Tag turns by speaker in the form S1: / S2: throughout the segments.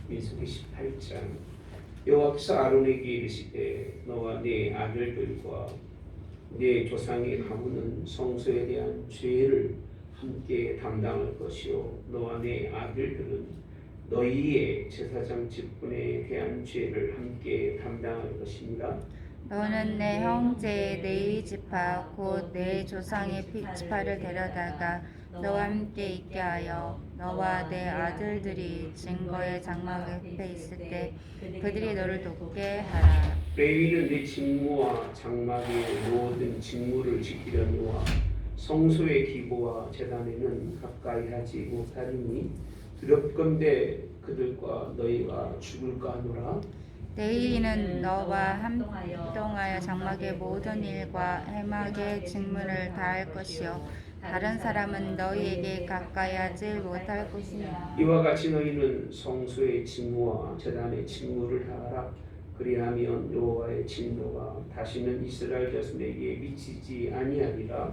S1: 민수기 18장. 여호와께서 아론에게 이르시되 너와 네 아들들과 네 조상의 가문은 성소에 대한 죄를 함께 담당할 것이요 너와 네 아들들은 너희의 제사장 직분에 대한 죄를 함께 담당할 것입니다.
S2: 너는 내 형제 네 지파 곧 내 조상의 지파를 데려다가 너와 함께 있게 하여 너와 내 아들들이 증거의 장막 옆에 있을 때 그들이 너를 돕게 하라.
S1: 레위는 내 직무와 장막의 모든 직무를 지키려니와 성소의 기구와 제단에는 가까이 하지 못하리니 두렵건대 그들과 너희가 죽을까 하노라.
S2: 레위인은 너와 합동하여 장막의 모든 일과 해막의 직무를 다할 것이요 다른 사람은 너희에게 가까이 하지 못할 것이니라.
S1: 이와 같이 너희는 성소의 직무와 제단의 직무를 다하라. 그리하면 여호와의 진노가 다시는 이스라엘 자손에게 미치지 아니하리라.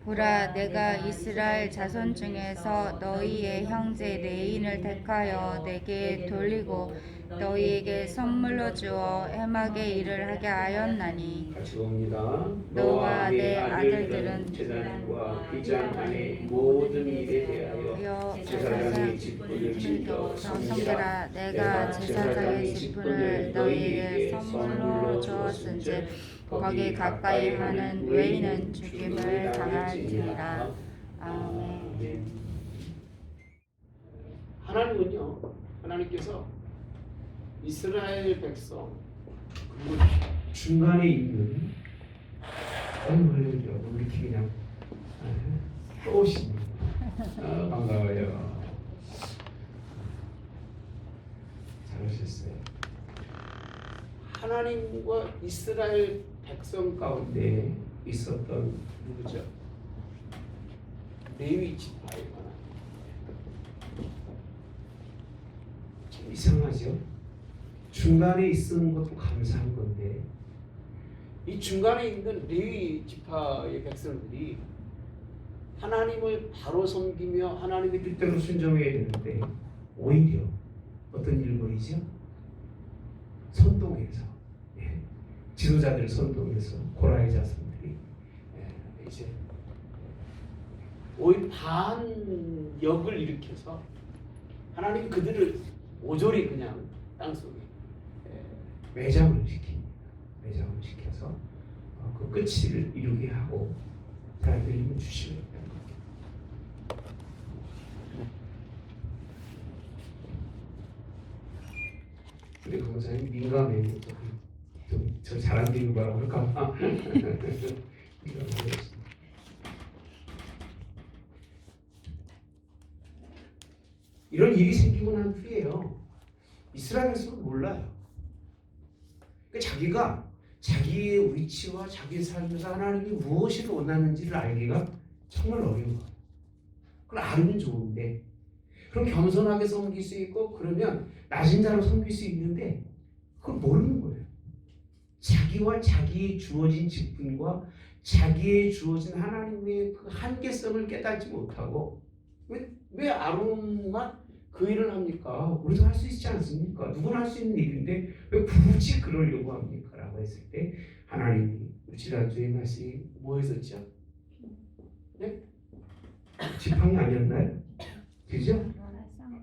S2: 보라, 내가 이스라엘 자손 중에서 너희의 형제 레인을 택하여 내게 돌리고 너희에게 선물로 주어 해막의 일을 하게 하였나니
S1: 같이 봅니다.
S2: 너와 내 아들들은
S1: 제사장과 비장 안의 모든 일에 대하여 제사장의 직분을 지켜
S2: 성결하. 내가 제사장의 직분을 너희에게 선물로 주었은즉 거기 가까이 하는 외인은 죽임을 당할지니라. 아멘.
S1: 하나님께서 이스라엘 백성 그리고 중간에 있는 어머니들 이렇게 그냥 떠오십니다. 반가워요. 잘하셨어요. 하나님과 이스라엘 백성 가운데 있었던 누구죠? 레위 지파의 관한. 참 이상하죠? 중간에 있는 것도 감사한 건데 이 중간에 있는 레위 지파의 백성들이 하나님을 바로 섬기며 하나님의 뜻대로 순종해야 되는데 오히려 어떤 일을 벌이죠? 선동해서 지도자들을 선동해서 고라의 자손들이 이제 오히려 반역을 일으켜서 하나님 그들을 오조리 그냥 땅속에 매장을 시킵니다. 매장을 시켜서 그 끝을 이루게 하고 사람들이 주시면 된다. 우리 강사님 민감해. 저 잘안 되는 거라고 할까? 이런 일이 생기고 난 후에요. 이스라엘에서는 몰라요. 자기가 자기의 위치와 자기의 삶에서 하나님이 무엇을 원하는지를 알기가 정말 어려워요. 그걸 알면 좋은데 그럼 겸손하게 섬길 수 있고 그러면 낮은 자로 섬길 수 있는데 그걸 모르는 거예요. 자기와 자기의 주어진 직분과 자기의 주어진 하나님의 그 한계성을 깨닫지 못하고 왜 아론만 그 일을 합니까? 우리도 할 수 있지 않습니까? 누구나 할 수 있는 일인데 왜 굳이 그러려고 합니까? 라고 했을 때 하나님이 지난주에 말씀이 뭐였었죠? 네? 지팡이 아니었나요? 그죠?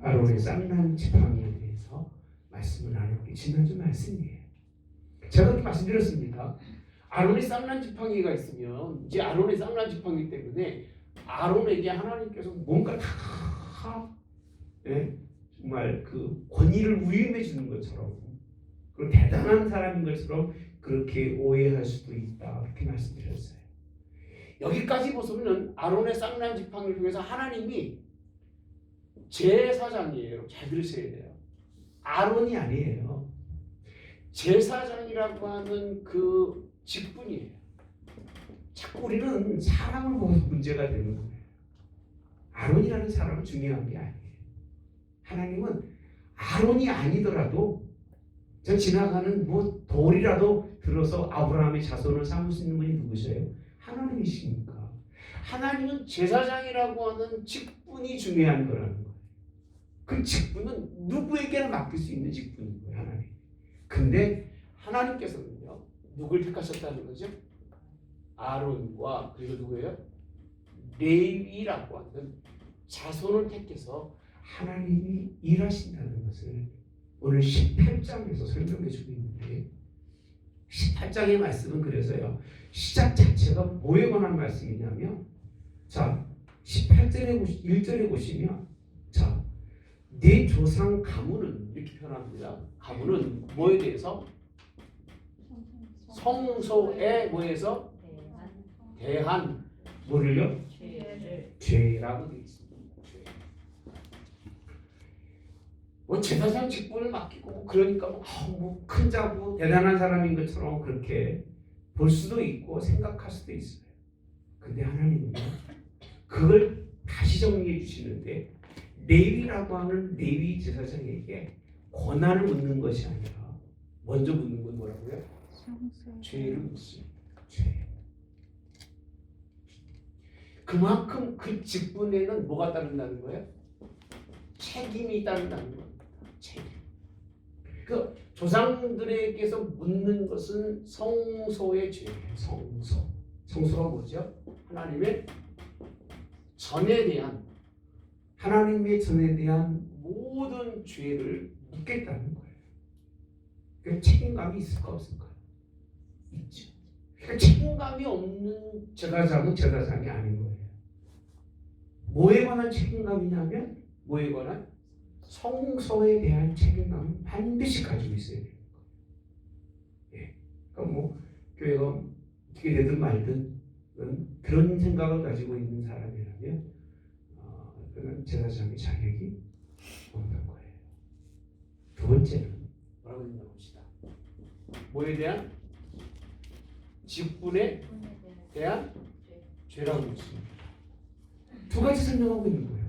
S1: 아론의 쌍난 지팡이에 대해서 말씀을 나눴기 지난주 말씀이에요. 제가 그렇게 말씀드렸습니다. 아론의 쌍난 지팡이가 있으면 이제 아론의 쌍난 지팡이 때문에 아론에게 하나님께서 뭔가 다 정말 그 권위를 위임해 주는 것처럼 그리고 대단한 사람인 것처럼 그렇게 오해할 수도 있다. 그렇게 말씀드렸어요. 여기까지 보시면 아론의 쌍난 지팡이를 통해서 하나님이 제사장이에요. 잘 들으셔야 돼요. 아론이 아니에요. 제사장이라고 하는 그 직분이에요. 자꾸 우리는 사람을 보고 문제가 되는 거예요. 아론이라는 사람은 중요한 게 아니에요. 하나님은 아론이 아니더라도 저 지나가는 뭐 돌이라도 들어서 아브라함의 자손을 삼을 수 있는 분이 누구세요? 하나님이십니까? 하나님은 제사장이라고 하는 직분이 중요한 거라는 거예요. 그 직분은 누구에게나 맡길 수 있는 직분인 거예요, 하나님. 근데 하나님께서는요, 누굴 택하셨다는 거죠? 아론과 그리고 누구예요? 레위라고 하는 자손을 택해서 하나님이 일하신다는 것을 오늘 18장에서 설명해 주고 있는데 18장의 말씀은 그래서요. 시작 자체가 뭐에 관한 말씀이냐면 자 18절에 1절에 보시면 자 내 조상 가문은 이렇게 표현합니다. 가문은 뭐에 대해서? 성소에 뭐에서? 대한 뭐를요? 죄라고 되어 있습니다. 죄. 뭐 제사장 직분을 맡기고 그러니까 뭐큰 자고 대단한 사람인 것처럼 그렇게 볼 수도 있고 생각할 수도 있어요. 근데 하나님은요 그걸 다시 정리해 주시는데 레위라고 하는 레위 제사장에게 권한을 묻는 것이 아니라 먼저 묻는 건 뭐라고요? 죄를 묻습니다. 죄. 그만큼 그 직분에는 뭐가 따른다는 거예요? 책임이 따른다는 겁니다. 책임. 그 조상들에게서 묻는 것은 성소의 죄예요. 성소. 성소가 뭐죠? 하나님의 전에 대한 하나님의 전에 대한 모든 죄를 묻겠다는 거예요. 그 책임감이 있을까 없을까? 있죠. 그러니까 책임감이 없는 제사장은 제사장이 아닌 거예요. 뭐에 관한 책임감이냐면 뭐에 관한 성소에 대한 책임감은 반드시 가지고 있어야 돼요. 예. 그러니까 뭐 교회가 어떻게 되든 말든 그런 생각을 가지고 있는 사람이라면 그는 제사장의 자격이 없는 거예요. 두 번째는 뭐라고 했나 봅시다. 뭐에 대한? 직분에 대한 죄라고 했습니다. 두 가지 설명하고 있는 거예요.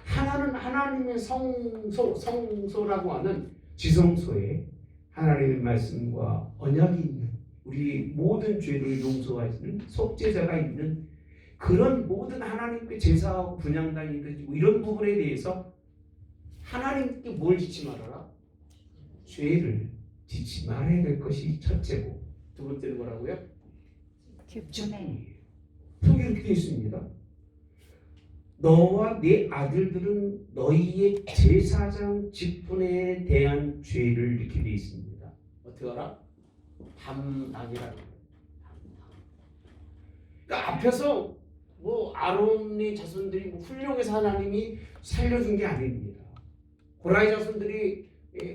S1: 하나는 하나님의 성소라고 하는 지성소에 하나님의 말씀과 언약이 있는 우리 모든 죄를 용서하시는 속죄자가 있는 그런 모든 하나님께 제사하고 분향단이 드리고 이런 부분에 대해서 하나님께 뭘 짓지 말아라? 죄를 짓지 말아야 될 것이 첫째고 두 번째는 뭐라고요? 직분이에요. 여기 이렇게 되어 있습니다. 너와 네 아들들은 너희의 제사장 직분에 대한 죄를 이렇게 되어 있습니다. 어떻게 알아? 담당이라는 거예요. 그러니까 앞에서 뭐 아론의 자손들이 뭐 훌륭해서 하나님이 살려준 게 아닙니다. 고라의 자손들이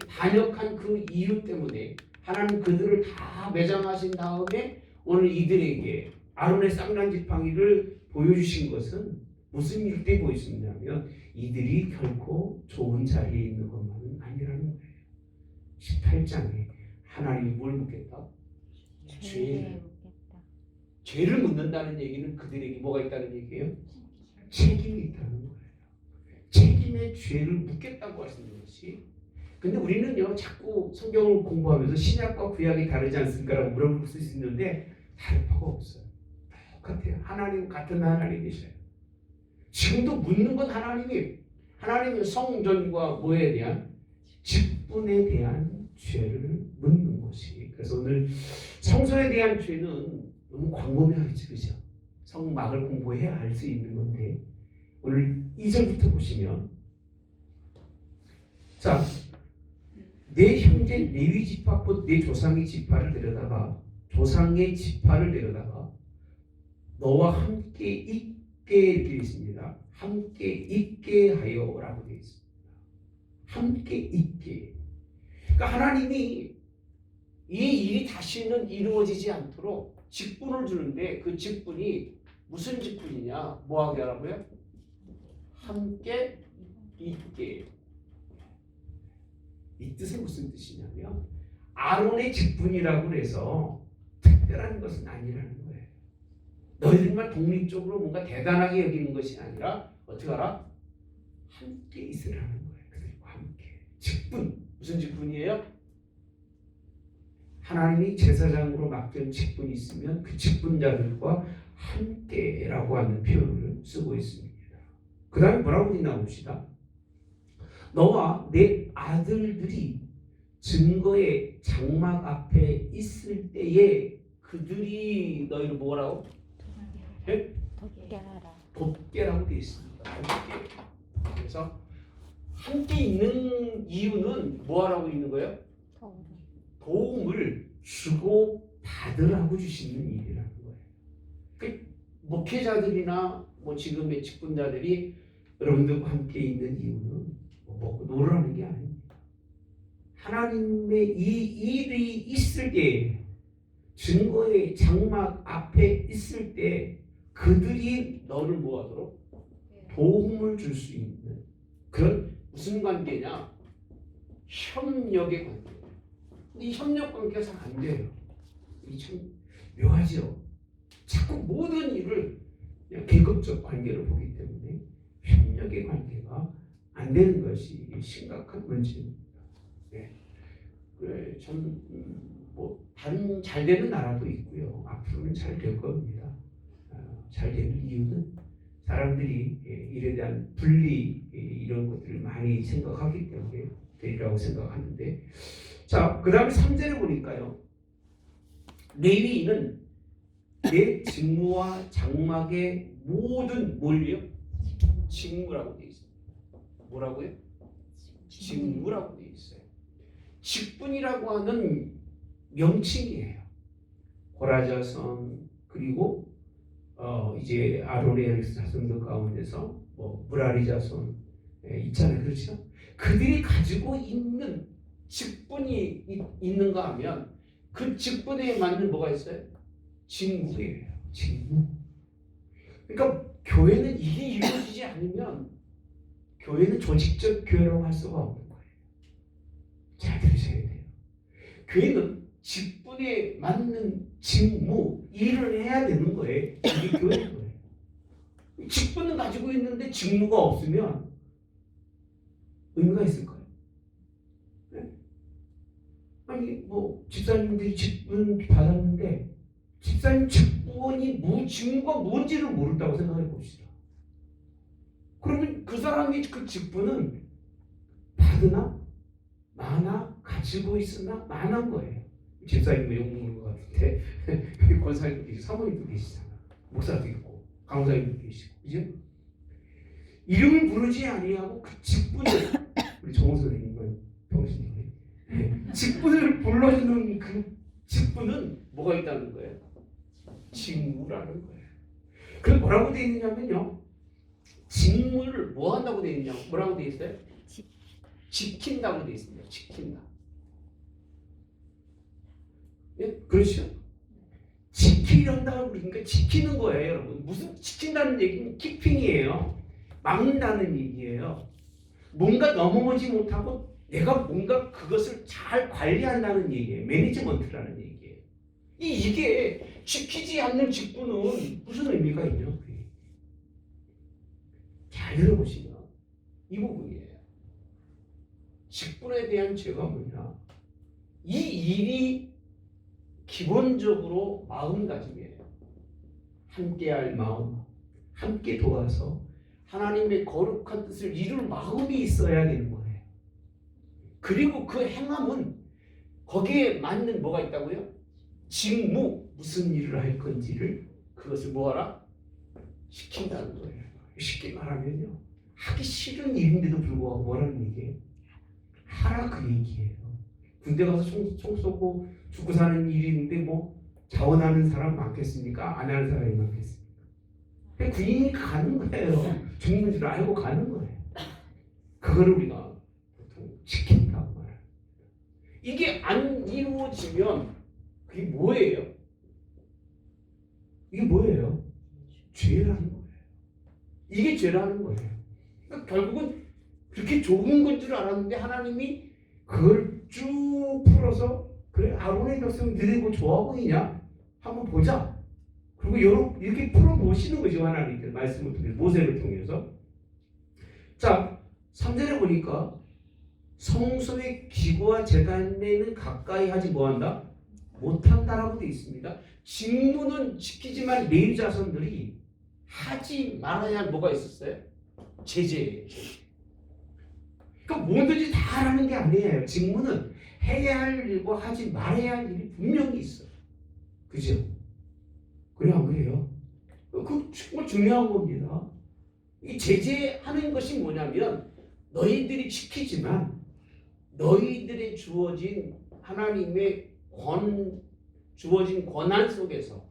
S1: 반역한 그 이유 때문에 하나님 그들을 다 매장하신 다음에 오늘 이들에게 아론의 쌍난 지팡이를 보여주신 것은 무슨 일 때 보여주셨냐면 이들이 결코 좋은 자리에 있는 것만은 아니라는 거예요. 18장에 하나님이 뭘 묻겠다? 죄를 묻는다는 얘기는 그들에게 뭐가 있다는 얘기예요? 책임이 있다는 거예요. 책임의 죄를 묻겠다고 하시는 것이. 근데 우리는요 자꾸 성경을 공부하면서 신약과 구약이 다르지 않습니까라고 물어볼 수 있는데 다를 바가 없어요. 똑같아요. 하나님 같은 하나님이셔요. 지금도 묻는 건 하나님의 성전과 뭐에 대한 직분에 대한 죄를 묻는 것이. 그래서 오늘 성소에 대한 죄는 너무 광범위하게 그죠? 성막을 공부해야 알 수 있는 건데 오늘 2절부터 보시면 자, 내 형제 레위 지파 곧 내 조상의 지파를 데려다가 너와 함께 있게 되어 있습니다. 함께 있게 하여라고 되어 있습니다. 함께 있게. 그러니까 하나님이 이 일이 다시는 이루어지지 않도록 직분을 주는데 그 직분이 무슨 직분이냐? 뭐하게 하라고요? 함께 있게. 이 뜻은 무슨 뜻이냐면 아론의 직분이라고 해서 특별한 것은 아니라는 거예요. 너희들만 독립적으로 뭔가 대단하게 여기는 것이 아니라 어떻게 알아? 함께 있으라는 거예요. 그들과 함께. 직분. 무슨 직분이에요? 하나님이 제사장으로 맡긴 직분이 있으면 그 직분자들과 함께라고 하는 표현을 쓰고 있습니다. 그 다음에 뭐라고 나옵시다. 너와 내 아들들이 증거의 장막 앞에 있을 때에 그들이 너희를 뭐라고? 예?
S2: 덥게 하라.
S1: 돕게라고 되어 있습니다. 돕게. 그래서 함께 있는 이유는 뭐하라고 있는 거예요? 도움을 주고 받으라고 주시는 일이라는 거예요. 그 목회자들이나 뭐 지금의 직분자들이 여러분들과 함께 있는 이유는 뭐 먹고 놀라는 게 아닙니다. 하나님의 이 일이 있을 때, 증거의 장막 앞에 있을 때 그들이 너를 뭐하도록 도움을 줄 수 있는 그런 무슨 관계냐? 협력의 관계. 이 협력 관계가 잘 안 돼요. 이 참 묘하죠. 자꾸 모든 일을 그냥 계급적 관계로 보기 때문에 협력의 관계가 안 되는 것이 심각한 문제입니다. 네. 그래, 뭐 다른 잘 되는 나라도 있고요. 앞으로는 잘 될 겁니다. 잘 되는 이유는 사람들이 일에 대한 분리 이런 것들을 많이 생각하기 때문에 되리라고 생각하는데, 자, 그 다음에 3절에 보니까요. 레위인은 내 직무와 장막의 모든 뭘요? 직무라고 되어 있습니다. 뭐라고요? 직무라고 되어 있어요. 직분이라고 하는 명칭이에요. 고라자손 그리고 이제 아론의 자손들 가운데서 뭐 무라리 자손 있잖아요, 그렇죠? 그들이 가지고 있는 직분이 있는가 하면 그 직분에 맞는 뭐가 있어요? 직무예요. 직무. 그러니까 교회는 이게 이루어지지 않으면 교회는 조직적 교회라고 할 수가 없는 거예요. 잘 들으셔야 돼요. 교회는 직분에 맞는 직무, 일을 해야 되는 거예요. 이게 교회인 거예요. 직분은 가지고 있는데 직무가 없으면 의미가 있을까요? 네? 아니 뭐 집사님들이 직분 받았는데 집사님 직분이 직무가 뭔지를 모른다고 생각해 봅시다. 그러면 그 사람이 그 직분은 받으나 많아 가지고 있으나 많은 거예요. 집사님도 욕먹는 것 같은데 권사님도 계시고 사모님도 계시잖아. 목사도 있고 강사님도 계시고, 그죠? 이름을 부르지 아니하고 그 직분을 우리 정호 선생님은 평신이 직분을 불러주는 그 직분은 뭐가 있다는 거예요? 직무라는 거예요. 그 뭐라고 되어 있느냐면요, 직무를 뭐 한다고 되어 있냐? 뭐라고 되어 있어요? 지킨다고 되어 있습니다. 지킨다. 예? 그렇죠? 지키려다고 그러니까 지키는 거예요, 여러분. 무슨 지킨다는 얘기는 키핑이에요. 막는다는 얘기예요. 뭔가 넘어오지 못하고 내가 뭔가 그것을 잘 관리한다는 얘기예요. 매니지먼트라는 얘기예요. 이게 지키지 않는 직분은 무슨 의미가 있냐? 잘 들어보시면 이 부분이에요. 직분에 대한 죄가 뭐냐? 이 일이 기본적으로 마음가짐이에요. 함께할 마음, 함께 도와서 하나님의 거룩한 뜻을 이룰 마음이 있어야 되는 거예요. 그리고 그 행함은 거기에 맞는 뭐가 있다고요? 직무, 무슨 일을 할 건지를 그것을 뭐하라? 시킨다는 거예요. 쉽게 말하면요, 하기 싫은 일인데도 불구하고 뭐라는 얘기예요? 하라, 그 얘기예요. 군대 가서 총 쏘고 죽고 사는 일인데 뭐 자원하는 사람 많겠습니까? 안 하는 사람이 많겠습니까? 그냥 군인이 가는 거예요. 죽는 줄 알고 가는 거예요. 그거를 우리가 보통 지킨다고 말해요. 이게 안 이루어지면 그게 뭐예요? 이게 뭐예요? 죄라는 거예요. 이게 죄라는 거예요. 그러니까 결국은 그렇게 좋은 건 줄 알았는데 하나님이 그걸 쭉 풀어서, 그래 아론의 백성 너네 좋아 보이냐? 한번 보자. 그리고 이렇게 풀어보시는 거죠. 하나님께서 말씀을 통해서, 모세를 통해서. 자, 3절에 보니까 성소의 기구와 제단에는 가까이 하지 뭐한다? 못한다라고 되어 있습니다. 직무는 지키지만 레위 자손들이 하지 말아야 할 뭐가 있었어요? 제재예요. 그러니까 뭐든지 다 하라는 게 아니에요. 직무는 해야 할 일과 하지 말아야 할 일이 분명히 있어요. 그죠? 그래 안 그래요? 그 정말 중요한 겁니다. 이 제재하는 것이 뭐냐면 너희들이 지키지만 너희들의 주어진 하나님의 주어진 권한 속에서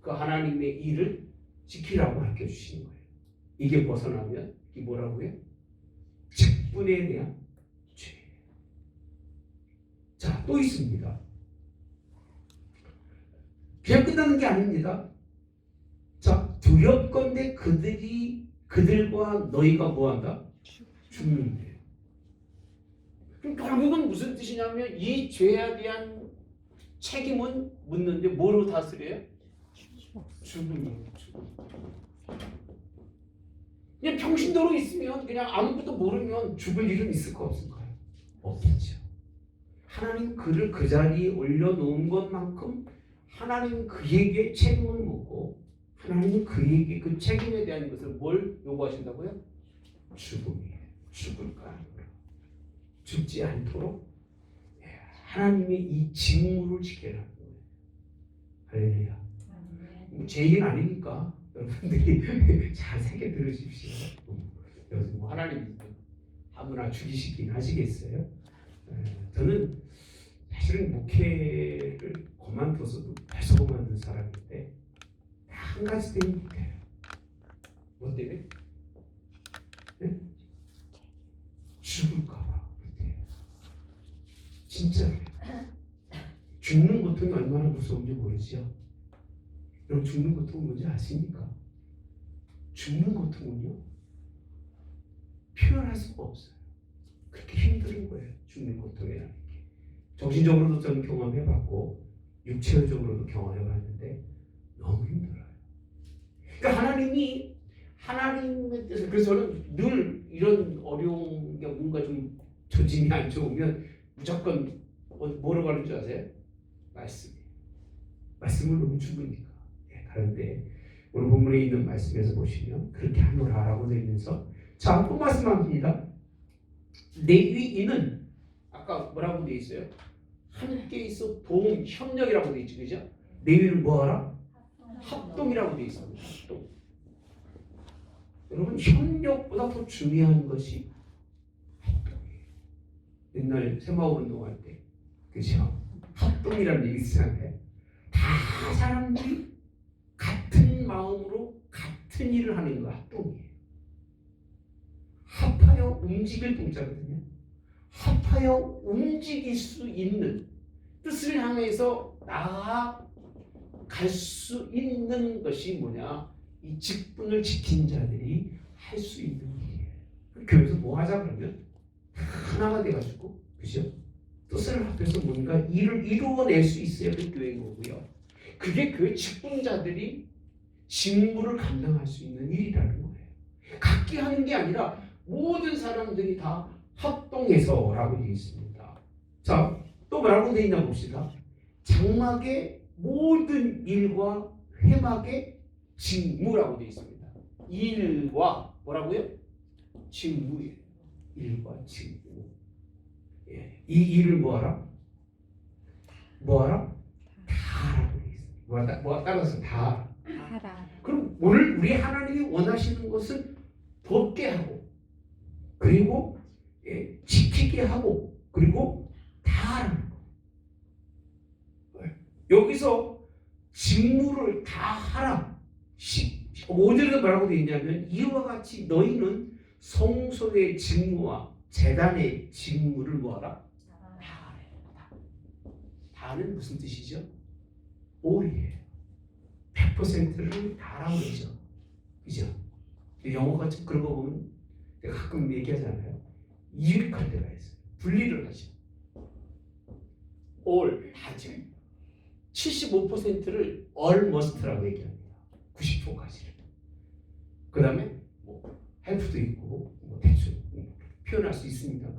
S1: 그 하나님의 일을 지키라고 가르쳐 주시는 거예요. 이게 벗어나면 이게 뭐라고요? 직분에 대한 죄. 자, 또 있습니다. 그냥 끝나는 게 아닙니다. 자, 두렵건대 그들과 너희가 뭐한다? 죽는데. 그럼 결국은 무슨 뜻이냐면 이 죄에 대한 책임은 묻는데 뭐로 다스려요? 죽음이에요. 그냥 평신도로 있으면 그냥 아무것도 모르면 죽을 일은 있을까 없을까요? 없겠죠. 하나님 그를 그 자리에 올려놓은 것만큼 하나님 그에게 책임을 묻고 하나님은 그에게 그 책임에 대한 것을 뭘 요구하신다고요? 죽음이에요. 죽을까? 죽지 않도록 하나님의 이 직무를 지켜라는 거예요. 할렐루야. 제 얘기는 아니니까 여러분들이 잘 새겨 들으십시오. 여기서 뭐 하나님이 아무나 죽이시긴 하시겠어요? 저는 사실은 목회를 그만둬서도 벌써 그만둔 사람인데 한 가지 때문에 못해요. 뭐 때문에? 네? 죽을까봐 못해요. 진짜 죽는 고통이 얼마나 무서운지 모르죠? 여러분 죽는 고통은 뭔지 아십니까? 죽는 고통은요 표현할 수가 없어요. 그렇게 힘든 거예요. 죽는 고통이라는 게. 정신적으로도 저는 경험해봤고 육체적으로도 경험해봤는데 너무 힘들어요. 그러니까 하나님의 뜻을, 그래서 저는 늘 이런 어려운 게 뭔가 좀 조짐이 안 좋으면 무조건 뭐라고 하는 줄 아세요? 말씀을 너무 죽으니까. 그런데 오늘 본문에 있는 말씀에서 보시면 그렇게 하노라라고 되어 있면서 자, 또 말씀합니다. 레위인은 아까 뭐라고 되어 있어요? 함께 있어 도움, 협력이라고 되어 있죠, 그죠? 레위는 뭐하라? 합동이라고 되어 있습니다. 합동. 여러분 협력보다 더 중요한 것이 합동이에요. 옛날 새마을 운동할 때 그죠? 합동이라는 얘기 쓰잖아요. 다 사람들이 같은 마음으로 같은 일을 하는 거 합동이에요. 합하여 움직일 동자거든요. 합하여 움직일 수 있는 뜻을 향해서 나아갈 수 있는 것이 뭐냐? 이 직분을 지킨 자들이 할 수 있는 일이에요. 교회에서 뭐 하자 그러면 하나가 돼가지고 그죠? 뜻을 합해서 뭔가 일을 이루어낼 수 있어야 그 교회인 거고요. 그게 교회 직분자들이 직무를 감당할 수 있는 일이라는 거예요. 각기 하는 게 아니라 모든 사람들이 다 합동해서라고 되어 있습니다. 자, 또 뭐라고 되어 있나 봅시다. 장막의 모든 일과 회막의 직무라고 되어 있습니다. 일과 뭐라고요? 직무예요. 일과 직무. 예. 이 일을 뭐하라? 다 하라고 되어 있습니다. 따라서 다 하라. 그럼 오늘 우리 하나님이 원하시는 것은 돕게 하고 그리고 지키게 하고 그리고 다 하라는 거예요. 여기서 직무를 다 하라. 5절에도 뭐라고 되어 있냐면 이와 같이 너희는 성소의 직무와 제단의 직무를 뭐하라? 다 하라. 다는 무슨 뜻이죠? all이에요. 100%를 다 하라고 그러죠. 그죠? 영어가 좀 그런 거 보면 내가 가끔 얘기하잖아요. 이륙할 때가 있어요. 분리를 하죠. all, 다죠. 75%를 almost라고 얘기합니다. 90%까지를. 그 다음에 뭐 help도 있고 뭐 대충 표현할 수 있습니다만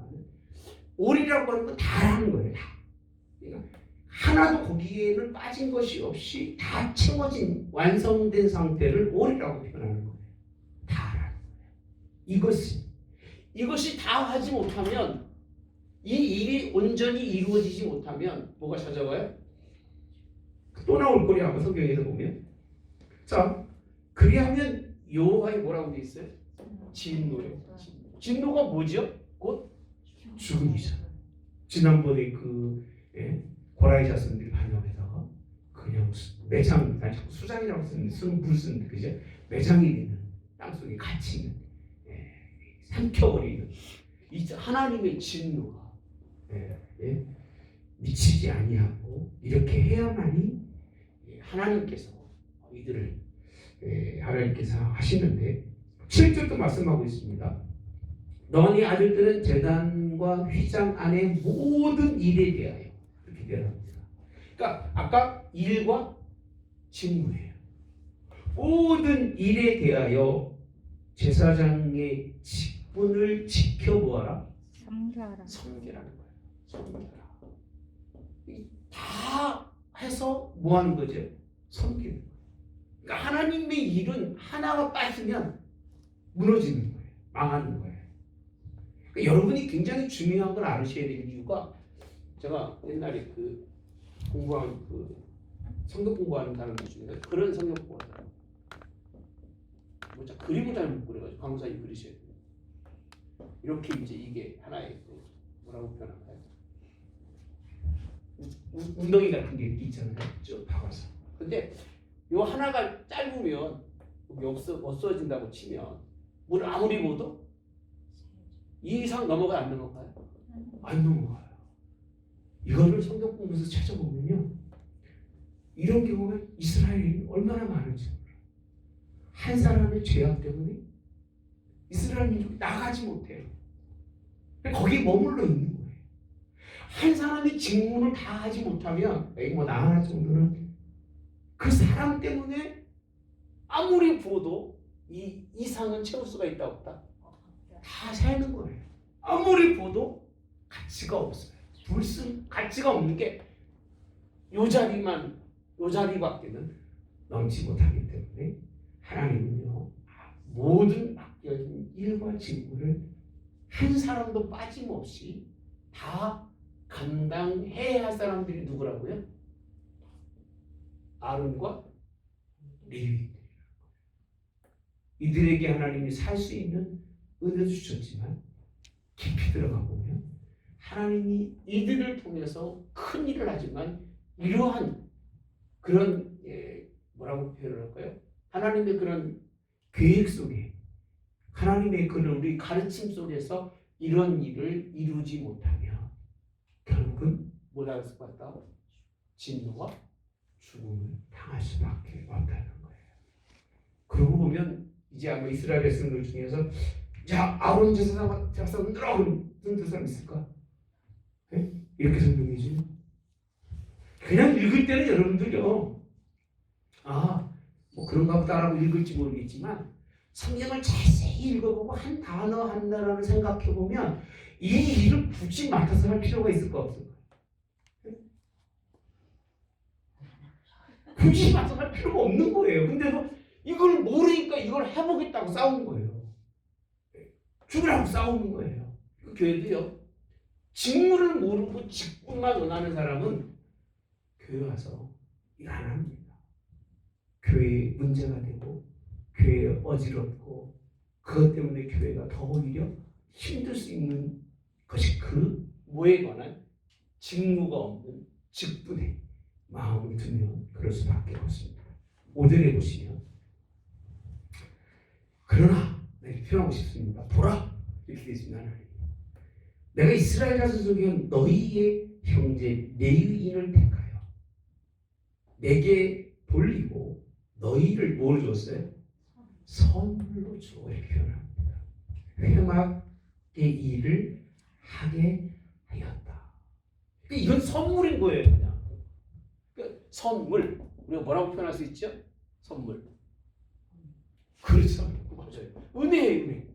S1: all이라고 하는 건 다 하는 거예요. 다. 그러니까 하나도 거기에는 빠진 것이 없이 다 채워진 완성된 상태를 all이라고 표현하는 거예요. 다 하라는 거예요. 이것이 다 하지 못하면 이 일이 온전히 이루어지지 못하면 뭐가 찾아와요? 또 나올 거리 아마 성경에서 보면. 자, 그리하면 여호와의 뭐라고 돼 있어요? 진노예요. 진노가 뭐죠? 곧 죽음이죠. 지난번에 고라의 자손들이 반역해서 그냥 매장, 아니 자꾸 수장이라고 쓰는 물 쓰는데 그죠? 매장이 되는 땅속에 갇히는, 삼켜버리는 이 하나님의 진노가 미치지 아니하고 이렇게 해야만이 하나님께서 이들을 하나님께서 하시는데 7절도 말씀하고 있습니다. 너희 아들들은 제단과 휘장 안의 모든 일에 대하여 이렇게 대답합니다. 그러니까 아까 일과 직무예요. 모든 일에 대하여 제사장의 직분을 지켜보아라. 섬기라는 거예요. 섬기라. 다 해서 뭐 하는 거죠? 섬기는 거예요. 그러니까 하나님의 일은 하나가 빠지면 무너지는 거예요. 망하는 거예요. 그러니까 여러분이 굉장히 중요한 걸 알으셔야 될 이유가, 제가 옛날에 공부한 성경 공부하는 사람들 중에 그런 성경 공부하는 사람, 그림을 잘 못 그려가지고 강사님 그리셔야 돼요. 이렇게 이제 이게 하나의 뭐라고 표현할까요? 웅덩이 같은 게 있잖아요. 쭉 박아서. 근데 요 하나가 짧으면 없어진다고 치면 물 아무리 부어도 이 이상 넘어가요, 안 넘어가요? 안 넘어가요. 이거를 성경 공부에서 찾아보면요, 이런 경우가 이스라엘이 얼마나 많은지 몰라요. 한 사람의 죄악 때문에 이스라엘 민족이 나가지 못해요. 거기에 머물러 있는 거예요. 한 사람이 직무를 다 하지 못하면, 나 하나 정도는 그 사람 때문에 아무리 부어도 이 이상은 채울 수가 있다 없다? 다 새는 거예요. 아무리 부어도 가치가 없어요. 가치가 없는 게 요 자리밖에는 넘지 못하기 때문에 하나님은요, 모든 맡겨진 일과 직무를 한 사람도 빠짐없이 다 감당해야 할 사람들이 누구라고요? 아론과 레위. 이들에게 하나님이 살 수 있는 은혜도 주셨지만 깊이 들어가 보면 하나님이 이들을 통해서 큰 일을 하지만 이러한 그런 뭐라고 표현할까요? 하나님의 그런 계획 속에, 하나님의 그런 우리 가르침 속에서 이런 일을 이루지 못하면 결국은 뭐라고 할 수밖에 없다? 진노와 죽음을 당할 수밖에 없다는 거예요. 그러고 보면 이제 아마 이스라엘 백성들 중에서 자, 아론 제사장 흔들어 그런 사람 있을까? 네? 이렇게 설명이지. 그냥 읽을 때는 여러분들요, 뭐 그런가 보다라고 읽을지 모르겠지만 성경을 자세히 읽어보고 한 단어 한 단어를 생각해보면 이 일을 굳이 맡아서 할 필요가 있을까 없을까? 굳이 맡아서 할 필요가 없는 거예요. 근데도 이걸 모르니까 이걸 해보겠다고 싸우는 거예요. 죽으라고 싸우는 거예요. 그 교회도요, 직무를 모르고 직분만 원하는 사람은 교회 와서 일 안 합니다. 교회에 문제가 되고 교회에 어지럽고 그것 때문에 교회가 더 오히려 힘들 수 있는 것이 그 뭐에 관한 직무가 없는 직분에 마음을 두면 그럴 수밖에 없습니다. 5절에 보시면, 그러나 이렇게 표현하고 싶습니다. 보라, 이렇게 되어 있습니다. 내가 이스라엘 자손 중에 너희의 형제 레위인을 택하여 내게 돌리고 너희를 뭘 줬어요? 선물로 줘. 이렇게 표현합니다. 회막의 일을 하게 하였다. 이건 선물인 거예요. 그냥 선물, 우리가 뭐라고 표현할 수 있죠? 선물. 그렇죠. 맞아요. 은혜예요, 은혜.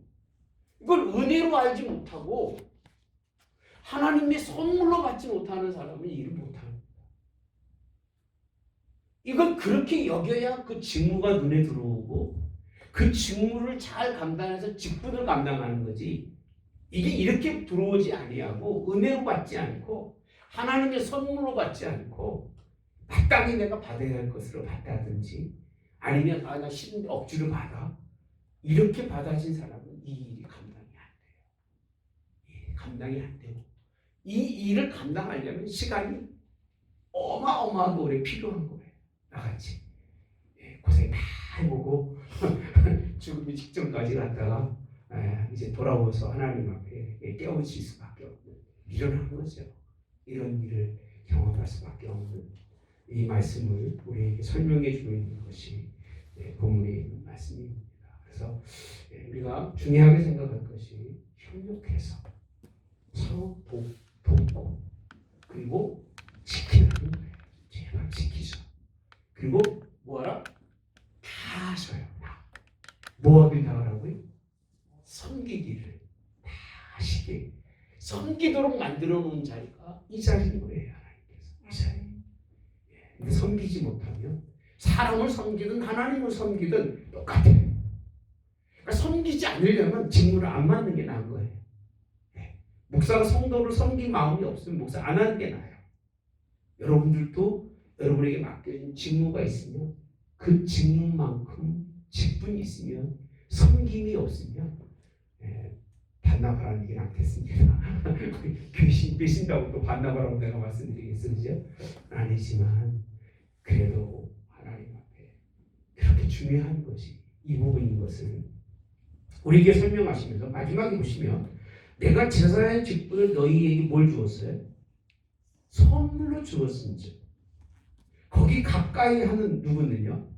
S1: 이걸 은혜로 알지 못하고 하나님의 선물로 받지 못하는 사람은 일을 못합니다. 이건 그렇게 여겨야 그 직무가 눈에 들어오고 그 직무를 잘 감당해서 직분을 감당하는 거지. 이게 이렇게 들어오지 아니하고 은혜로 받지 않고 하나님의 선물로 받지 않고 마땅히 내가 받아야 할 것으로 받다든지 아니면 나 싫은데 억지로 받아 이렇게 받아진 사람은 이 일이 감당이 안 돼요. 이 감당이 안 되고 이 일을 감당하려면 시간이 어마어마하게 오래 필요한 거예요. 나같이 고생 다 해보고 죽음이 직전까지 갔다가 이제 돌아오서 하나님 앞에 깨우칠 수밖에 없는 일어난 거죠. 이런 일을 경험할 수밖에 없는 이 말씀을 우리에게 설명해 주고 있는 것이 본문에 있는 말씀입니다. 그래서 우리가 중요하게 생각할 것이 협력해서 서로 돕고 그리고 지키라는 거예요. 제발 지키죠. 그리고 뭐하라? 다 하셔요. 뭐하길 다 하라고요? 섬기기를 다 하시게 섬기도록 만들어 놓은 자리가 이 자리인 거예요. 하나님께서 이 자리. 근데 섬기지 못하면 사람을 섬기든 하나님을 섬기든 똑같아요. 그러니까 섬기지 않으려면 직무를 안 맡는 게 나은 거예요. 목사가 성도를 섬길 마음이 없으면 목사 안 하는 게 나아요. 여러분들도 여러분에게 맡겨진 직무가 있으면 그 직무만큼 직분이 있으면 섬김이 없으면 반납하라는 게 낫겠습니다. 귀신 빼신다고 또 반납하라고 내가 말씀드리겠습니까? 아니지만 그래도 하나님 앞에 그렇게 중요한 것이 이 부분인 것을 우리에게 설명하시면서 마지막에 보시면 내가 제사의 직분을 너희에게 뭘 주었어요? 선물로 주었은지 거기 가까이 하는 누구는요?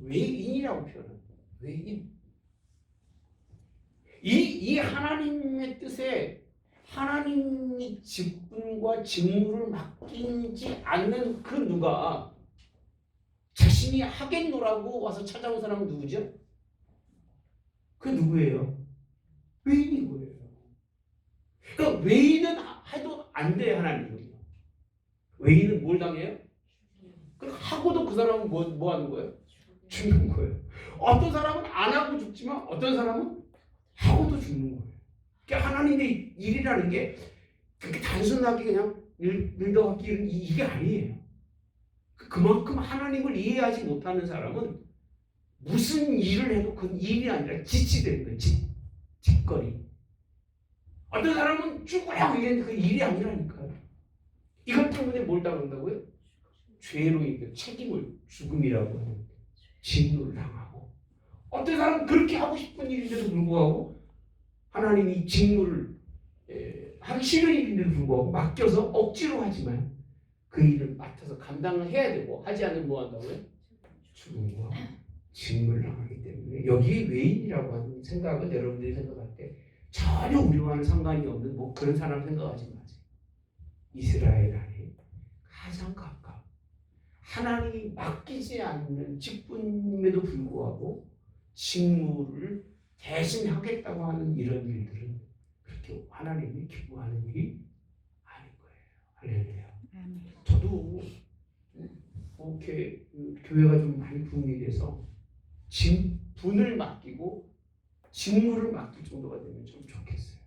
S1: 외인이라고 표현합니다. 외인. 이 하나님의 뜻에 하나님이 직분과 직무를 맡기지 않는 그 누가 자신이 하겠노라고 와서 찾아온 사람은 누구죠? 그 누구예요? 외인인 거예요. 그러니까 외인은 해도 안 돼 하나님은. 외인은 뭘 당해요? 하고도 그 사람은 뭐 하는 거예요? 죽는 거예요. 어떤 사람은 안 하고 죽지만 어떤 사람은 하고도 죽는 거예요. 그러니까 하나님의 일이라는 게 그렇게 단순하게 그냥 일더하기 이게 아니에요. 그만큼 하나님을 이해하지 못하는 사람은 무슨 일을 해도 그 일이 아니라 짓이 되는 거예요. 짓거리. 어떤 사람은 죽으라고 얘기했는데 그 일이 아니라니까요. 이것 때문에 뭘 당한다고요? 죄로 인해 책임을 죽음이라고 하는 진노를 당하고 어떤 사람은 그렇게 하고 싶은 일인데도 불구하고 하나님이 직무를 하기 싫은 일인데도 불구하고 맡겨서 억지로 하지만 그 일을 맡아서 감당을 해야 되고 하지 않으면 뭐 한다고요? 죽음과 직무를 당하기 때문에 여기 외인이라고 하는 생각은 여러분들이 생각할 때 전혀 우리와는 상관이 없는 뭐 그런 사람 생각하지 마세요. 이스라엘 안에 가장 가까운 하나님이 맡기지 않는 직분임에도 불구하고 직무를 대신 하겠다고 하는 이런 일들은 그렇게 하나님이 기뻐하는 일이 아닌 거예요. 할렐루야. 저도 교회가 좀 많이 분리돼서 직분을 맡기고 직무를 맡길 정도가 되면 좀 좋겠어요.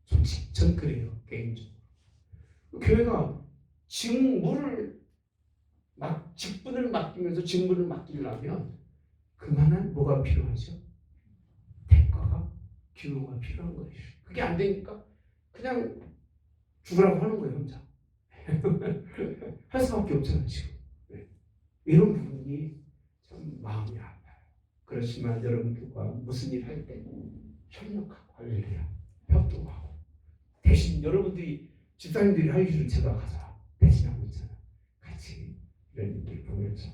S1: 솔직히 전 그래요. 개인적으로. 교회가 직분을 맡기면서 직무를 맡기려면 그만한 뭐가 필요하죠? 대가가 규모가 필요한 거예요. 그게 안 되니까 그냥 죽으라고 하는 거예요. 혼자. 할 수밖에 없잖아요. 지금. 이런 부분이 참 마음이 아파요. 그렇지만 여러분들과 무슨 일 할 때 협력하고 할렐루야 협동하고 대신 여러분들이 집사님들이 할 일을 제가 가서 대신하고 있잖아요. 같이 이런 일을 보면서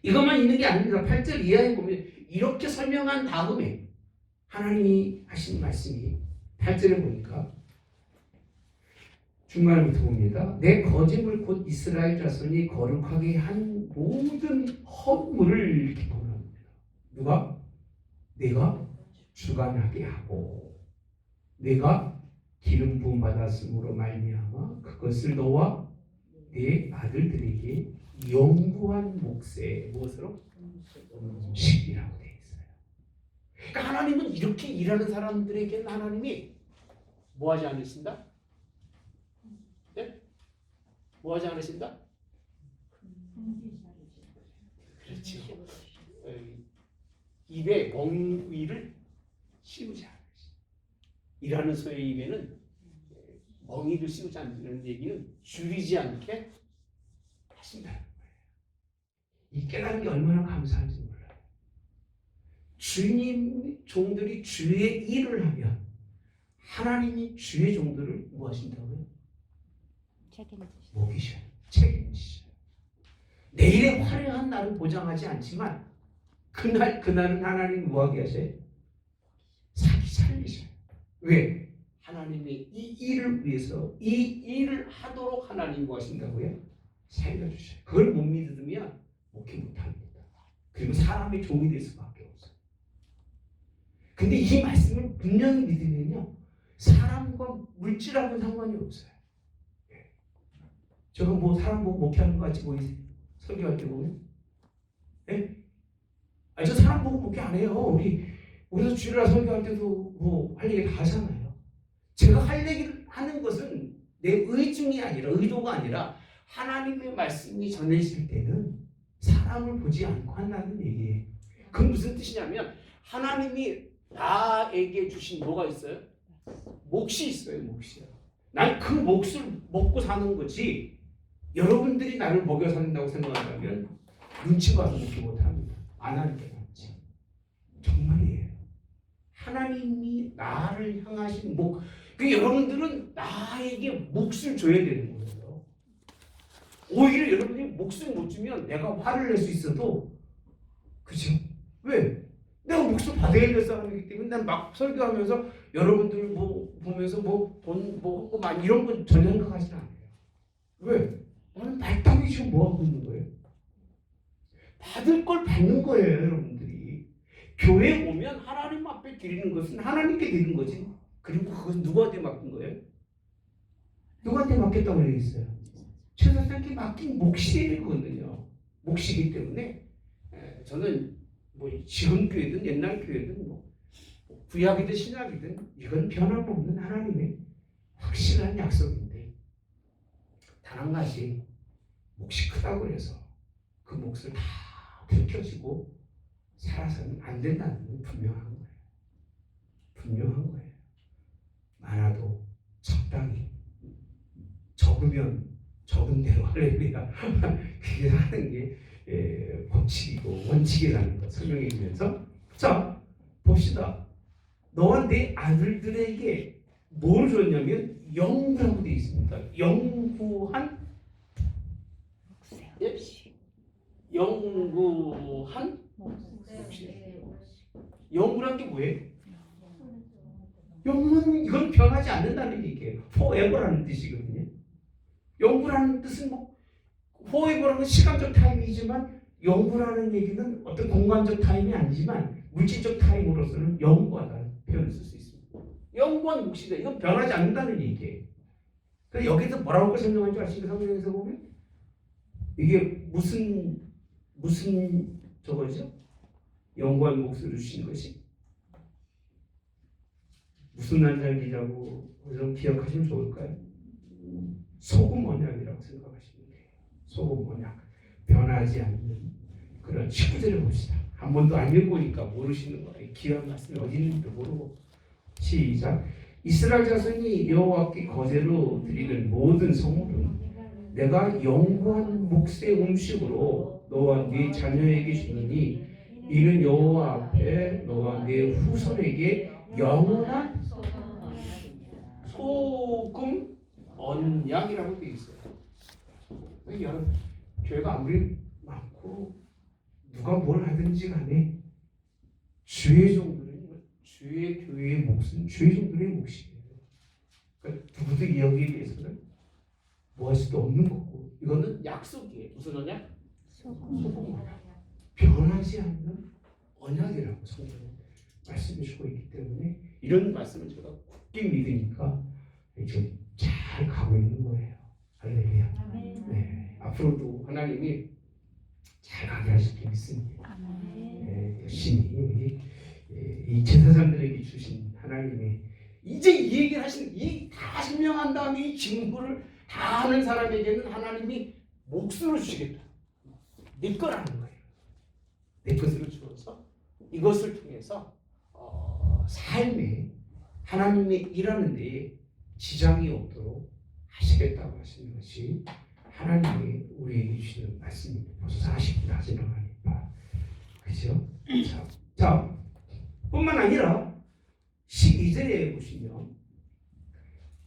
S1: 이것만 있는 게 아닙니다. 8절 이하에 보면 이렇게 설명한 다음에 하나님이 하신 말씀이 8절에 보니까 중간부터 봅니다. 내 거짓을 곧 이스라엘 자손이 거룩하게 한 모든 허물을 이렇게 보합니다. 누가? 내가 주관하게 하고 내가 기름 부음 받았음으로 말미암아 그것을 너와 네 아들들에게 영구한 몫에 무엇으로? 음식이라고 되어 있어요. 그러니까 하나님은 이렇게 일하는 사람들에게는 하나님이 뭐 하지 않으신다? 네? 뭐 하지 않으신다? 그렇죠. 입에 멍위를 씌우지 않으신다. 일하는 소의 입에는 멍이를 씌우지 않는 얘기는 줄이지 않게 하신다는 거예요. 이 깨달은 게 얼마나 감사한지 몰라요. 주님 종들이 주의 일을 하면 하나님이 주의 종들을 뭐 하신다고요? 먹이셔요. 책임지셔요. 내일의 화려한 날을 보장하지 않지만 그날은 하나님이 뭐하게 하셔요? 살리셔요. 왜? 하나님이 이 일을 위해서 이 일을 하도록 하나님이 뭐 하신다고요? 살려주셔요. 그걸 못 믿으면 목회 못합니다. 그리고 사람의 종이 될 수밖에 없어요. 근데 이 말씀을 분명히 믿으면요, 사람과 물질하고는 상관이 없어요. 제가 뭐 사람 보고 목회하는 거 같이 보이세요? 설교할 때 보면? 예? 아니, 저 사람 보고 목회 안 해요. 우리도 주일날 설교할 때도 뭐 할 얘기 다 하잖아요. 제가 할 얘기를 하는 것은 내 의중이 아니라, 의도가 아니라 하나님의 말씀이 전해질 때는 사람을 보지 않고 한다는 얘기예요. 그건 무슨 뜻이냐면 하나님이 나에게 주신 뭐가 있어요? 몫이 있어요. 몫이요. 난 그 몫을 먹고 사는 거지, 여러분들이 나를 먹여 산다고 생각한다면 눈치 봐서 먹지 못합니다. 안 하는 게 낫지. 정말이에요. 하나님이 나를 향하신 목, 여러분들은 나에게 몫을 줘야 되는 거예요. 오히려 여러분이 몫을 못 주면 내가 화를 낼 수 있어도, 그죠? 왜? 내가 몫을 받아야 될 사람이기 때문에 난 막 설교하면서 여러분들 뭐 보면서 뭐 돈 뭐 하고 막 이런 건 전혀 생각하지 않아요. 왜? 나는 말단이 지금 뭐 하고 있는 거예요? 받을 걸 받는 거예요, 여러분들이. 교회 오면 하나님 앞에 드리는 것은 하나님께 드리는 거지. 그리고 그것은 누구한테 맡긴 거예요? 누구한테 맡겼다고 되어 있어요? 최선생께 맡긴 몫이거든요. 몫이기 때문에 저는 뭐 지금 교회든 옛날 교회든 뭐 구약이든 신약이든 이건 변함없는 하나님의 확실한 약속인데, 단 한 가지, 몫이 크다고 해서 그 몫을 다 들켜지고 살아서는 안 된다는 건 분명한 거예요. 분명한 거예요. 많아도 적당히, 적으면 적은 대로 할렐루야. 그게 하는 게 법칙이고 원칙이라는 거 설명해 주면서, 자 봅시다. 너와 내 아들들에게 뭘 줬냐면 영구라고 되어 있습니다. 영구한, 예? 영구한 영구란 게 뭐예요? 영구는 이건 변하지 않는다는 얘기예요. forever라는 뜻이거든요. 영구라는 뜻은 뭐 forever라는 시간적 타임이지만, 영구라는 얘기는 어떤 공간적 타임이 아니지만 물질적 타임으로서는 영구하다는 표현을 쓸 수 있습니다. 영구한 몫이다. 이건 변하지 않는다는 얘기예요. 그래서 여기서 뭐라고 설명한 줄 아시죠? 성경에서 보면 이게 무슨 저거죠? 영구한 몫을 주신 것이 무슨 난장기라고 좀 기억하시면 좋을까요? 소금 언약이라고 생각하시면 돼요. 소금 언약, 변하지 않는 그런 19절을 봅시다. 한 번도 안 읽으니까 모르시는 거예요. 귀한 말씀이 어디 있는지도 모르고. 시작. 이스라엘 자손이 여호와께 거제로 드리는 모든 성물은 내가 영구한 몫의 음식으로 너와 네 자녀에게 주느니 이는 여호와 앞에 너와 네 후손에게 영원한 소금 언약이라고 되어 있어요. 여러분, 교회가 아무리 많고 누가 뭘 하든지 간에 주의 종들은, 주의 교회의 몫은 주의 종들의 몫이에요. 그러니까 누구도 여기에 대해서는 뭐 할 수도 없는 거고, 이거는 약속이에요. 무슨 언약? 소금 언약. 변하지 않는 언약이라고 성경은 말씀해 주고 있기 때문에 이런 말씀을 제가 굳게 믿으니까 지금 잘 가고 있는 거예요. 할렐루야. 네, 앞으로도 하나님이 잘 가게 하실 줄 믿습니다. 네, 열심히 이 제사장들에게 주신 하나님의 이제 이 얘기를 하시는 이 다 설명한 다음에 이 직무를 다 하는 사람에게는 하나님이 몫으로 주시겠다. 네 거라는 거예요. 내 것으로 주어서 이것을 통해서 삶에 하나님의 일하는 데에 지장이 없도록 하시겠다고 하시는 것이 하나님이 우리에게 주시는 말씀입니다. 벌써 40분 다 지나가니까. 그죠? 자, 뿐만 아니라 12절에 보시면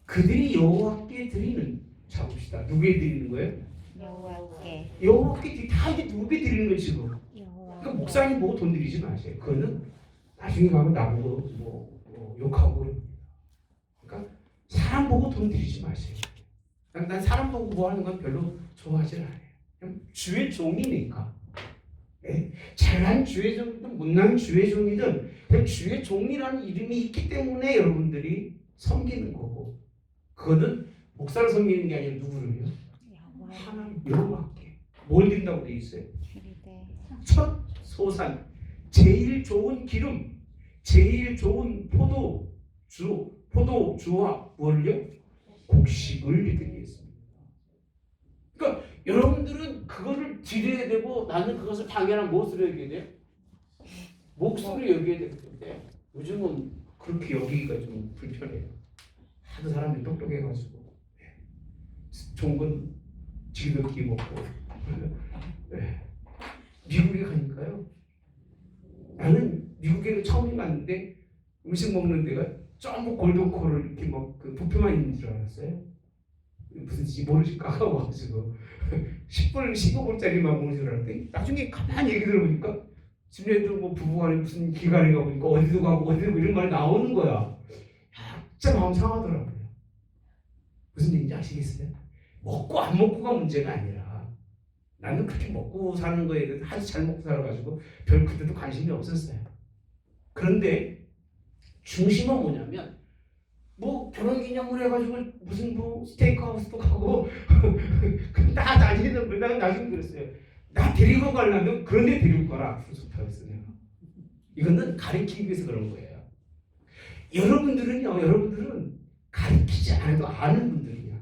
S1: 그들이 여호와께 드리는, 자 봅시다. 누구에 드리는 거예요?
S2: 여호와께.
S1: 여호와께 다 이게 누구에 드리는 거예요 지금?
S2: 여호와께.
S1: 그러니까 목사님 보고 돈 드리지 마세요. 그거는 나중에 가면 나보고 뭐 욕하고 그럽니다. 그러니까 사람 보고 돈 드리지 마세요. 난 사람 보고 뭐 하는 건 별로 좋아하지 않아요. 그냥 주의 종이니까. 네? 잘난 주의 종이든 못난 주의 종이든 그냥 주의 종이라는 이름이 있기 때문에 여러분들이 섬기는 거고, 그거는 목사를 섬기는 게 아니라 누구를요? 하나님 여호와께. 뭘 드린다고 돼 있어요? 첫 소산, 제일 좋은 기름, 제일 좋은 포도주와 뭘요? 곡식을 드리겠습니다. 그러니까 여러분들은 그거를 드려야 되고, 나는 그것을 당연한 무엇으로 여겨야 돼요? 몫으로 여겨야 되기 때문에 요즘은 그렇게 여기기가 좀 불편해요. 하도 사람들이 똑똑해가지고 좋은 건 지겹게 먹고. 미국에 가니까요, 나는 미국에 처음 갔는데 음식 먹는 데가 전부 골든코를 이렇게 막 그 뷔페만 있는 줄 알았어요. 무슨지 모르지 까가지고 10불, 15불짜리만 먹는 줄 알았더니 나중에 가만히 얘기 들어보니까 집내들 뭐 부부간에 무슨 기간에 가보니까 어디도 가고 이런 말이 나오는 거야. 진짜 마음 상하더라고요. 무슨 얘기인지 아시겠어요? 먹고 안 먹고가 문제가 아니라 나는 그렇게 먹고 사는 거에 대해서 아주 잘 먹고 살아가지고 별 그때도 관심이 없었어요. 그런데 중심은 뭐냐면 뭐 결혼기념일 해가지고 무슨 뭐 스테이크하우스도 가고 다 나중에는 그러다가 나중에 그랬어요. 나 데리고 가려면 그런 데 데리고 가라. 앞으로 좋다고 했어요. 이거는 가르치기 위해서 그런 거예요. 여러분들은 가르치지 않아도 아는 분들이야.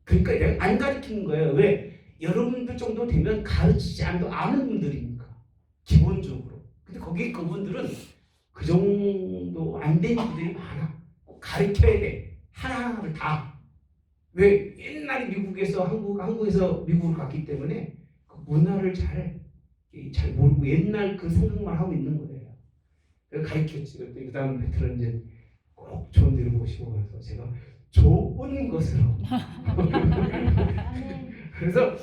S1: 그러니까 내가 안 가르치는 거예요. 왜? 여러분들 정도 되면 가르치지 않아도 아는 분들이니까 기본적으로. 근데 거기 그분들은 그 정도 안 된 분들이 많아. 꼭 가르쳐야 돼. 하나하나를 다. 왜? 옛날에 미국에서 한국에서 미국으로 갔기 때문에 그 문화를 잘 모르고 옛날 그 생각만 하고 있는 거예요. 그래서 가르쳤지. 그 다음 배틀은 이제 꼭 좋은 데를 모시고 가서 제가 좋은 것으로. 그래서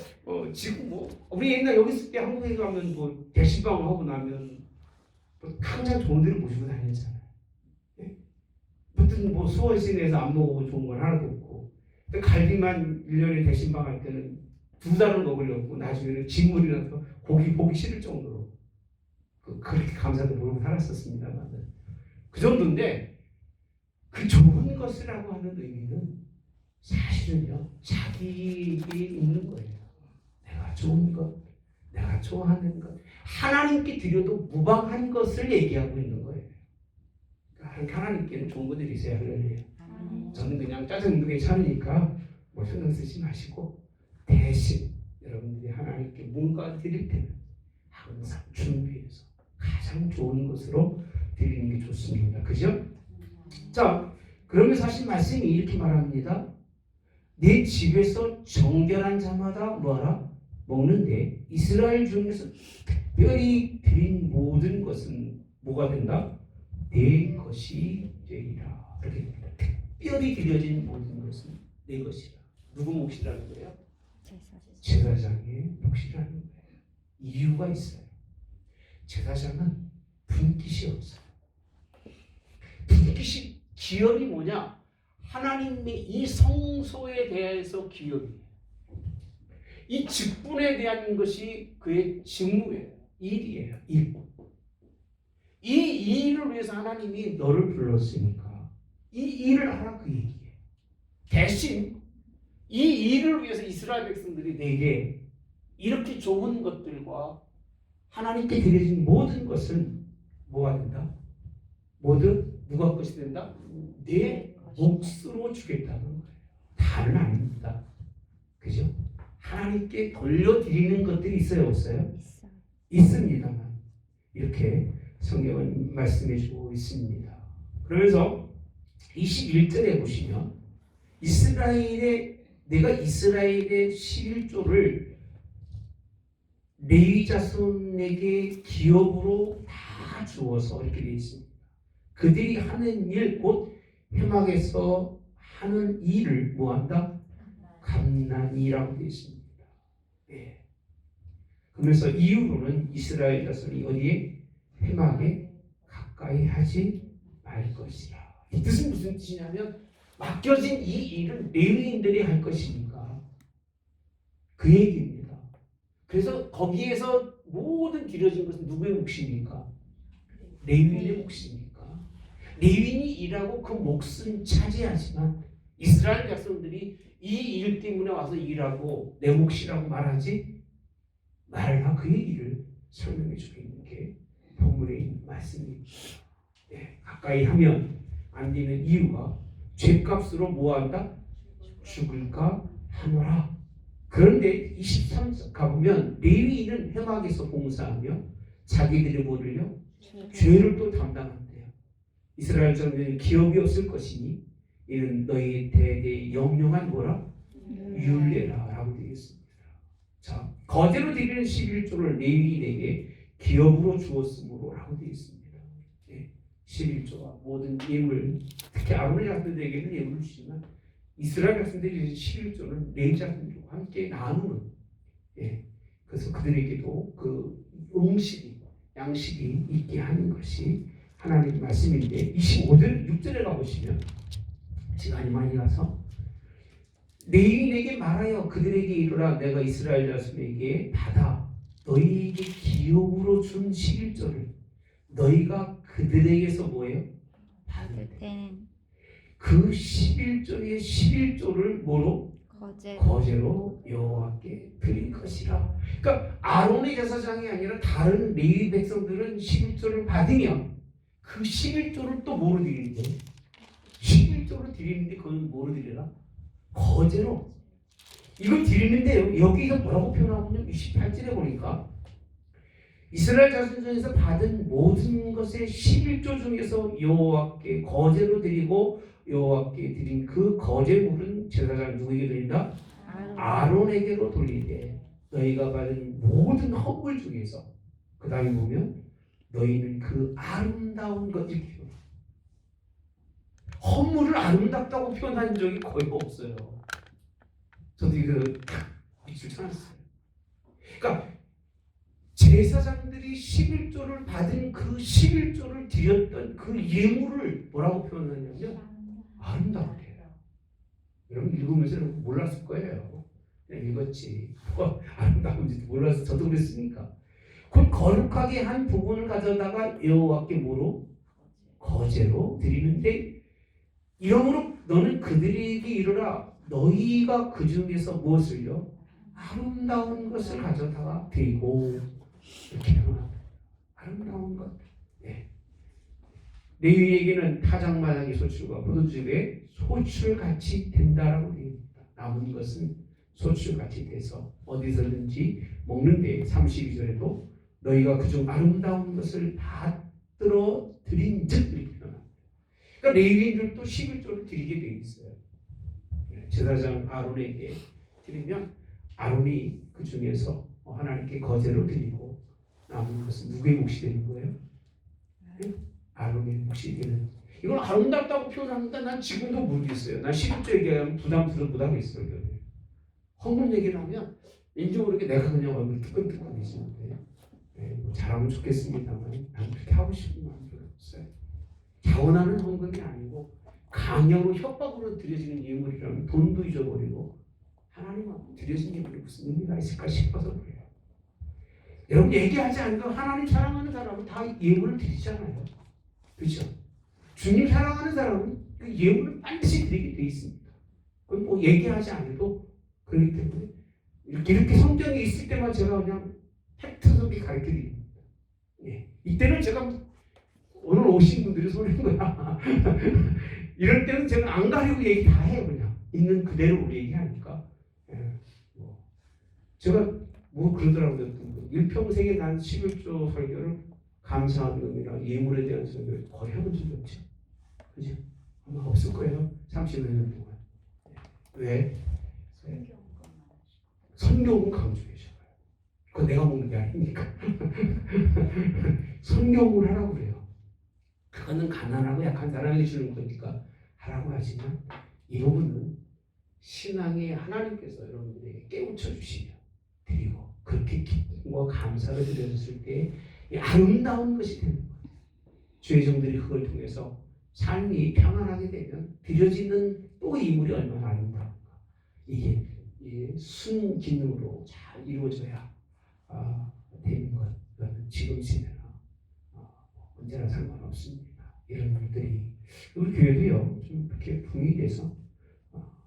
S1: 지금 뭐 우리 옛날 여기 있을 때 한국에 가면 뭐 대시방 하고 나면 항상 좋은 데를 모시고 다녔잖아요. 예? 무튼 뭐 수원 시내에서 안 먹어보고 좋은 건 하나도 없고, 갈비만 1년에 대신방 할 때는 2달을 먹으려고 나중에는 진물이 나서 고기 보기 싫을 정도로 그렇게 감사도 모르고 살았었습니다만, 그 정도인데 그 좋은 것이라고 하는 의미는 사실은요 자기에게 있는 거예요. 내가 좋은 것, 내가 좋아하는 것, 하나님께 드려도 무방한 것을 얘기하고 있는 거예요. 그러니까 하나님께는 좋은 거 드리세요. 저는 그냥 짜증도 괜찮으니까 뭐 신경 쓰지 마시고, 대신 여러분들이 하나님께 뭔가 드릴 때는 항상 준비해서 가장 좋은 것으로 드리는 게 좋습니다. 그죠? 자, 그러면 사실 말씀이 이렇게 말합니다. 내 집에서 정결한 자마다 뭐하라? 먹는데 이스라엘 중에서 특별히 드린 모든 것은 뭐가 된다? 내 것이 되리라. 이렇게 됩니다. 특별히 드려진 모든 것은 내 것이라. 누구 몫이라는 거예요? 제사장의 몫이라는 거예요. 이유가 있어요. 제사장은 분깃이 없어요. 분깃이 기업이 뭐냐? 하나님의 이 성소에 대해서 기업이에요. 이 직분에 대한 것이 그의 직무예요. 일이에요. 일. 이 일을 위해서 하나님이 너를 불렀으니까 이 일을 하라 그 얘기예요. 대신 이 일을 위해서 이스라엘 백성들이 내게 이렇게 좋은 것들과 하나님께 드려진 모든 것을 뭐가 된다? 모두 누가 것이 된다? 내 몫으로 주겠다는 거예요. 다는 아닙니다. 그죠? 하나님께 돌려드리는 것들이 있어요, 없어요?
S2: 있어요.
S1: 있습니다만 이렇게 성경은 말씀해 주고 있습니다. 그러면서 21절에 보시면 내가 이스라엘의 11조를 레위 자손에게 기업으로 다 주어서 이렇게 되어 있습니다. 그들이 하는 일, 곧 회막에서 하는 일을 뭐한다? 감난이라고 되어 있습니다. 네. 그러면서 이후로는 이스라엘 자손이 어디에? 회막에 가까이 하지 말 것이라. 이 뜻은 무슨 뜻이냐면 맡겨진 이 일은 레위인들이 할 것이니까 그 얘기입니다. 그래서 거기에서 모든 드려진 것은 누구의 몫입니까? 레위인의 몫입니까? 레위인이 일하고 그 몫은 차지하지만 이스라엘 백성들이 이 일 때문에 와서 일하고 내 몫이라고 말하지 말라. 그 얘기를 설명해 주고 있는 게 본문에 있는 말씀입니다. 네, 가까이 하면 안 되는 이유가 죄값으로 뭐한다? 죽을까 하노라. 그런데 23절 가보면 레위인은 회막에서 봉사하며 자기들의 뭐를요? 죄를 또 담당한대요. 이스라엘 자손들은 기업이 없을 것이니 이는 너희 대대의 영영한 뭐라? 율례라 라고 되어 있습니다. 자, 거제로 드리는 11조를 레위인에게 기업으로 주었으므로 라고 되어 있습니다. 네, 11조와 모든 예물, 특히 아론의 자손들에게는 예물을 주지만 이스라엘 자손들이 11조는 레위 자손들과 함께 나누는, 예, 그래서 그들에게도 그 음식이, 양식이 있게 하는 것이 하나님의 말씀인데 25절 6절에 가보시면 시간이 많이 가서 레위인에게 말하여 그들에게 이르라 내가 이스라엘 자손에게 받아 너희에게 기업으로 준 11조를 너희가 그들에게서 뭐예요? 받을 때는 그 11조의 11조를 뭐로? 거제로 여호와께 드릴 것이라. 그러니까 아론의 제사장이 아니라 다른 레위 백성들은 11조를 받으면 그 11조를 또 뭐로 드리는데? 11조를 드리는데 그건 뭐로 드리라? 거제로. 이거 드리는데 여기서 뭐라고 표현하냐면 28절에 보니까 이스라엘 자손 중에서 받은 모든 것의 11조 중에서 여호와께 거제로 드리고 여호와께 드린 그 거제물은 제사장 누구에게 드린다? 아론에게로 돌리되 너희가 받은 모든 헌물 중에서 그 다음에 보면 너희는 그 아름다운 것 이렇게 표현해요. 헌물을 아름답다고 표현한 적이 거의 없어요. 저도 이거 밑줄 쳐놨어요. 그러니까 제사장들이 11조를 받은 그 11조를 드렸던 그 예물을 뭐라고 표현하냐면 아름답게. 여러분 읽으면서 몰랐을 거예요. 그냥 읽었지. 아름다운지 몰라서 저도 그랬으니까. 그 거룩하게 한 부분을 가져다가 여호와께 뭐로? 거제로 드리는데 이러므로 너는 그들에게 이르라 너희가 그 중에서 무엇을요? 아름다운 것을 가져다가 드리고 이렇게 표현합니다. 아름다운 것. 네. 레위에게는 타작마당의 소출과 포도주에 소출같이 된다라고 되어 있습니다. 남은 것은 소출같이 돼서 어디서든지 먹는데 32절에도 너희가 그중 아름다운 것을 받들어 드린 즉 이렇게 표현합니다. 그러니까 레위인들도 11조를 드리게 되어 있어요. 제사장 아론에게 드리면 아론이 그 중에서 하나님께 거제로 드리고 남은 것은 누구의 몫이 되는 거예요? 네? 아론의 몫이 되는. 이걸 아름답다고 표현합니다. 난 지금도 모르겠어요. 난 11조 얘기하면 부담스럽겠어요. 헌금 얘기를 하면 왠지 모르게 내가 그냥 얼굴이 뜨끈뜨끈해지는데 뭐 잘하면 좋겠습니다만 나는 그렇게 하고 싶은 마음이 별로 없어요. 자원하는 헌금이 아니고 강요로 협박으로 드려지는 예물이라면 돈도 잊어버리고 하나님 앞에 드려진 예물이 무슨 의미가 있을까 싶어서 그래요. 여러분 얘기하지 않고 하나님 사랑하는 사람은 다 예물을 드리잖아요. 그렇죠? 주님 사랑하는 사람은 그 예물을 반드시 드리게 돼 있습니다. 그건 뭐 얘기하지 않아도 그렇기 때문에 이렇게 성경에 있을 때만 제가 그냥 팩트 속에 가르쳐 드립니다. 예. 이때는 제가 오늘 오신 분들이 소리인 거야. 이럴 때는 제가 안 가리고 얘기 다 해요. 그냥 있는 그대로 우리 얘기하니까. 예, 뭐. 제가 뭐 그러더라고요. 일평생에 난 11조 설교를 감사하는 의미나 예물에 대한 설교를 거의 해본 적이 없죠. 그죠? 아마 없을 거예요. 30여 년 동안. 왜? 성경은 강조해 줘요. 그거 내가 먹는 게 아니니까. 성경을 하라고 그래요. 그거는 가난하고 약한 사람에게 주는 거니까 하라고 하지만 이 부분은 신앙의 하나님께서 여러분들에게 깨우쳐 주시면 드리고 그렇게 기쁨과 감사를 드렸을 때 아름다운 것이 되는 거예요. 주의 종들이 그걸 통해서 삶이 평안하게 되면 드려지는 또 이물이 얼마나 아름다운가. 이게 순기능으로 잘 이루어져야 되는 것. 그거는 지금 시대나 언제나 상관없습니다. 이런 일들이 우리 교회도요 좀 이렇게 분위기에서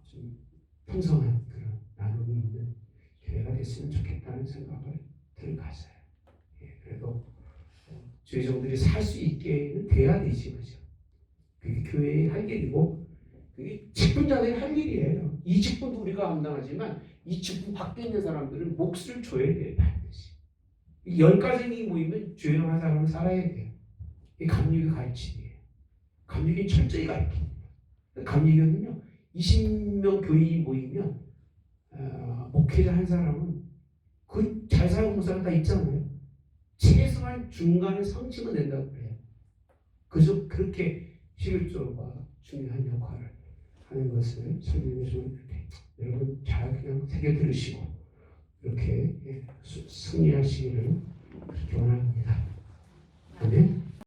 S1: 좀 풍성한 그런 나눔이 있는 교회가 됐으면 좋겠다는 생각을 늘 가져요. 예, 그래도 주의 종들이 살 수 있게는 돼야 되지, 그죠? 그게 교회의 할 일이고 그게 직분자들의 할 일이에요. 이 직분도 우리가 감당하지만 이 직분 밖에 있는 사람들은 몫을 줘야 돼요. 반드시. 10가정이 모이면 주의한 사람은 살아야 돼요. 이게 감리교 가르침이에요. 감리교는 철저히 가르칩니다. 감리교는요 20명 교인이 모이면 목회자 한 사람은 그 잘 살고 못 사람 다 있잖아요. 최소한 중간에 상징은 낸다고 그래요. 그저 그렇게 11조가 중요한 역할을 하는 것을 설명해 주는데 여러분 잘 그냥 새겨 들으시고 이렇게 승리하시기를